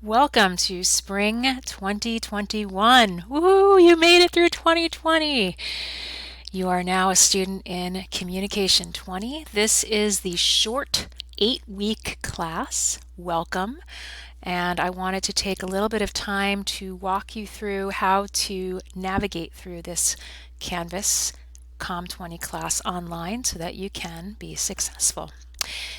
Welcome to Spring 2021. Woohoo, you made it through 2020. You are now a student in Communication 20. This is the short 8-week class. Welcome. And I wanted to take a little bit of time to walk you through how to navigate through this Canvas Comm 20 class online so that you can be successful.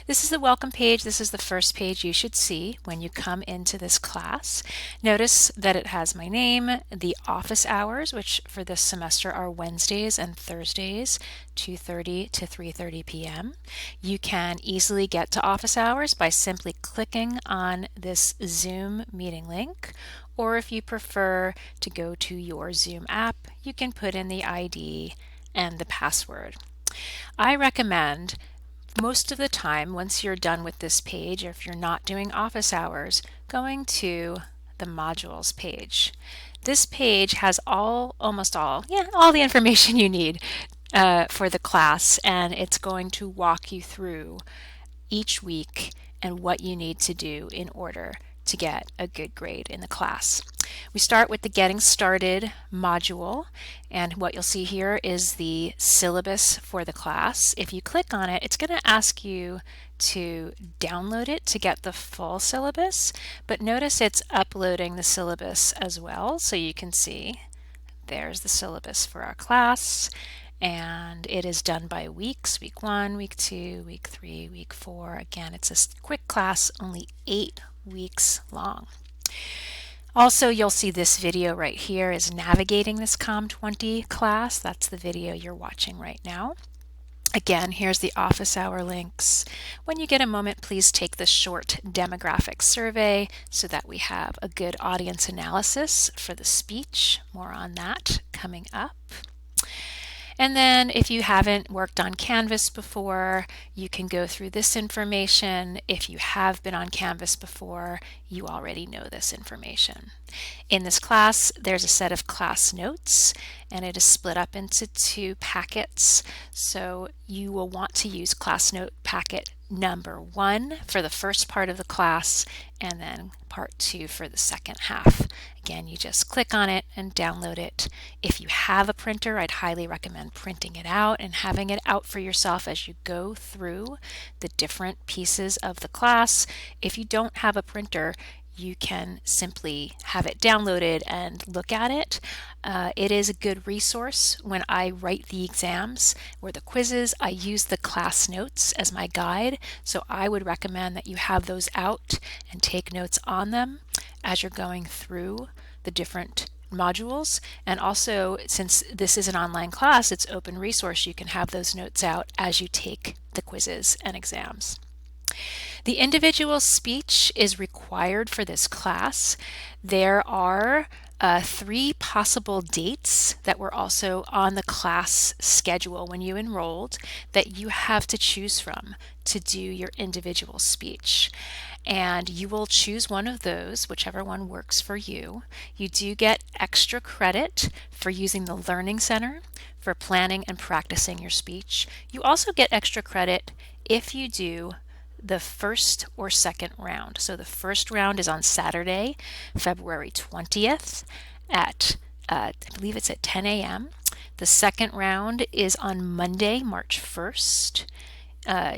This is the welcome page. This is the first page you should see when you come into this class. Notice that it has my name, the office hours, which for this semester are Wednesdays and Thursdays, 2:30 to 3:30 p.m. You can easily get to office hours by simply clicking on this Zoom meeting link, or if you prefer to go to your Zoom app, you can put in the ID and the password. I recommend most of the time, once you're done with this page, or if you're not doing office hours, going to the modules page. This page has almost all the information you need for the class, and it's going to walk you through each week and what you need to do in order to get a good grade in the class. We start with the Getting Started module, and what you'll see here is the syllabus for the class. If you click on it, it's going to ask you to download it to get the full syllabus, but notice it's uploading the syllabus as well, so you can see there's the syllabus for our class, and it is done by weeks: week 1, week 2, week 3, week 4. Again, it's a quick class, only 8 weeks long. Also, you'll see this video right here is navigating this Comm 20 class. That's the video you're watching right now. Again, here's the office hour links. When you get a moment, please take the short demographic survey so that we have a good audience analysis for the speech. More on that coming up. And then if you haven't worked on Canvas before, you can go through this information. If you have been on Canvas before, you already know this information. In this class, there's a set of class notes, and it is split up into 2 packets. So you will want to use class note packet number 1 for the first part of the class, and then part 2 for the second half. Again, you just click on it and download it. If you have a printer, I'd highly recommend printing it out and having it out for yourself as you go through the different pieces of the class. If you don't have a printer, you can simply have it downloaded and look at it. It is a good resource when I write the exams or the quizzes. I use the class notes as my guide, so I would recommend that you have those out and take notes on them as you're going through the different modules. And also, since this is an online class, it's open resource. You can have those notes out as you take the quizzes and exams. The individual speech is required for this class. There are 3 possible dates that were also on the class schedule when you enrolled that you have to choose from to do your individual speech. And you will choose one of those, whichever one works for you. You do get extra credit for using the Learning Center for planning and practicing your speech. You also get extra credit if you do the first or second round. So the first round is on Saturday, February 20th at, I believe it's at 10 a.m. The second round is on Monday, March 1st.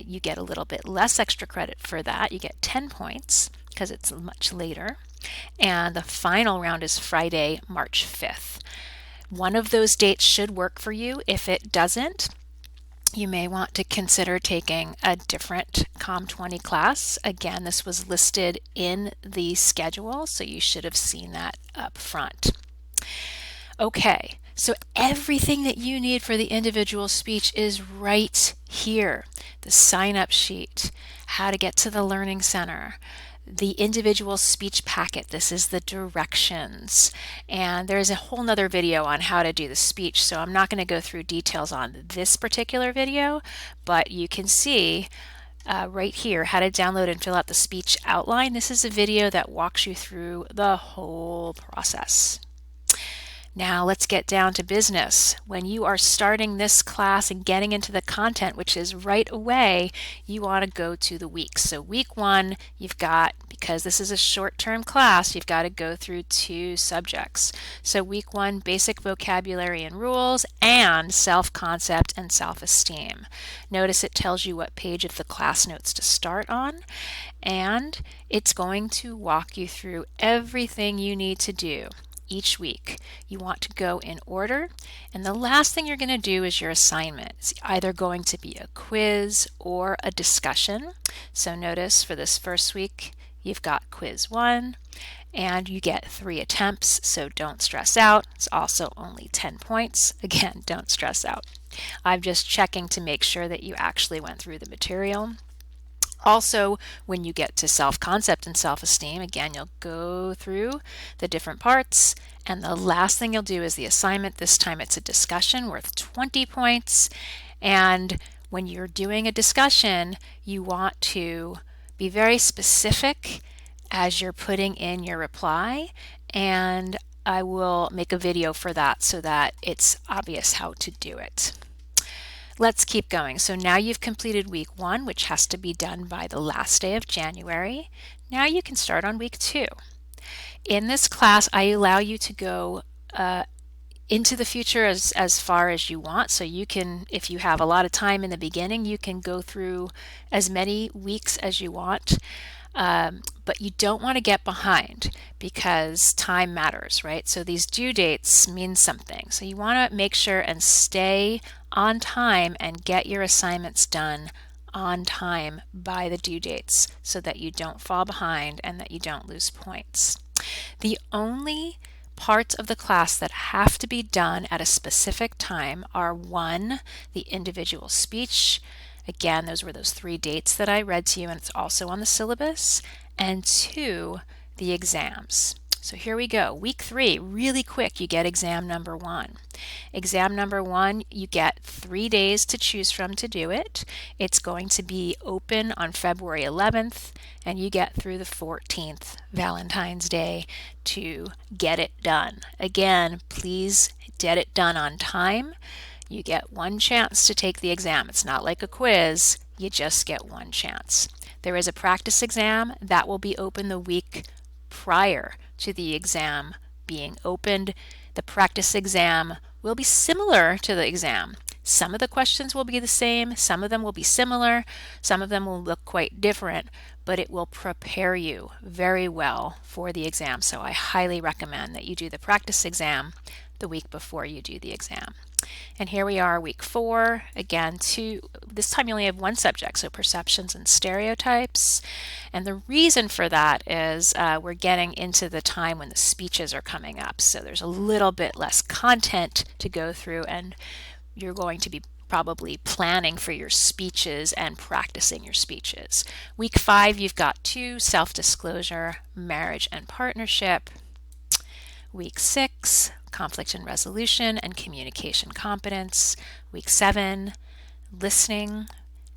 You get a little bit less extra credit for that. You get 10 points because it's much later. And the final round is Friday, March 5th. One of those dates should work for you. If it doesn't, you may want to consider taking a different Comm 20 class. Again, this was listed in the schedule, so you should have seen that up front. Okay, so everything that you need for the individual speech is right here. The sign-up sheet, how to get to the Learning Center, the individual speech packet. This is the directions, and there's a whole nother video on how to do the speech, so I'm not going to go through details on this particular video, but you can see right here how to download and fill out the speech outline. This is a video that walks you through the whole process. Now let's get down to business. When you are starting this class and getting into the content, which is right away, you want to go to the weeks. So week 1, you've got, because this is a short-term class, you've got to go through 2 subjects. So week 1, basic vocabulary and rules, and self-concept and self-esteem. Notice it tells you what page of the class notes to start on, and it's going to walk you through everything you need to do each week. You want to go in order, and the last thing you're going to do is your assignment. It's either going to be a quiz or a discussion. So notice for this first week, you've got quiz 1, and you get 3 attempts, so don't stress out. It's also only 10 points. Again, don't stress out. I'm just checking to make sure that you actually went through the material. Also, when you get to self-concept and self-esteem, again, you'll go through the different parts, and the last thing you'll do is the assignment. This time it's a discussion worth 20 points, and when you're doing a discussion, you want to be very specific as you're putting in your reply, and I will make a video for that so that it's obvious how to do it. Let's keep going. So now you've completed week 1, which has to be done by the last day of January. Now you can start on week 2. In this class, I allow you to go into the future as far as you want. So you can, if you have a lot of time in the beginning, you can go through as many weeks as you want. But you don't want to get behind because time matters, right? So these due dates mean something. So you want to make sure and stay on time and get your assignments done on time by the due dates so that you don't fall behind and that you don't lose points. The only parts of the class that have to be done at a specific time are 1, the individual speech. Again, those were those 3 dates that I read to you, and it's also on the syllabus. And 2, the exams. So here we go. Week 3, really quick, you get exam number 1. Exam number 1, you get 3 days to choose from to do it. It's going to be open on February 11th, and you get through the 14th, Valentine's Day, to get it done. Again, please get it done on time. You get 1 chance to take the exam. It's not like a quiz. You just get 1 chance. There is a practice exam that will be open the week prior to the exam being opened. The practice exam will be similar to the exam. Some of the questions will be the same, some of them will be similar, some of them will look quite different, but it will prepare you very well for the exam. So I highly recommend that you do the practice exam the week before you do the exam. And here we are, week 4. Again, this time you only have 1 subject, so perceptions and stereotypes. And the reason for that is we're getting into the time when the speeches are coming up. So there's a little bit less content to go through, and you're going to be probably planning for your speeches and practicing your speeches. Week 5, you've got 2, self-disclosure, marriage and partnership. Week 6, conflict and resolution and communication competence. Week 7, listening.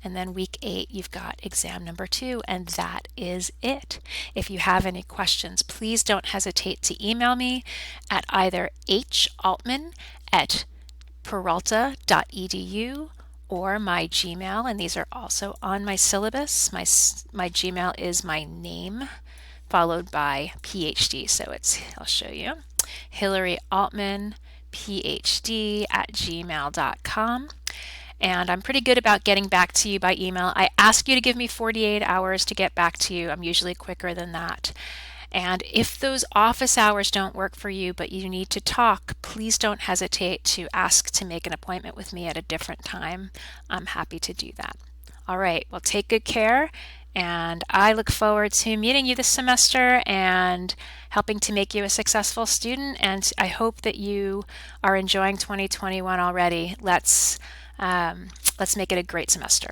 And then week 8, you've got exam number 2, and that is it. If you have any questions, please don't hesitate to email me at either h.altman@peralta.edu or my Gmail, and these are also on my syllabus. My Gmail is my name followed by PhD. So I'll show you, Hillary Altman, PhD@gmail.com. And I'm pretty good about getting back to you by email. I ask you to give me 48 hours to get back to you. I'm usually quicker than that. And if those office hours don't work for you, but you need to talk, please don't hesitate to ask to make an appointment with me at a different time. I'm happy to do that. All right, well, take good care. And I look forward to meeting you this semester and helping to make you a successful student. And I hope that you are enjoying 2021 already. Let's make it a great semester.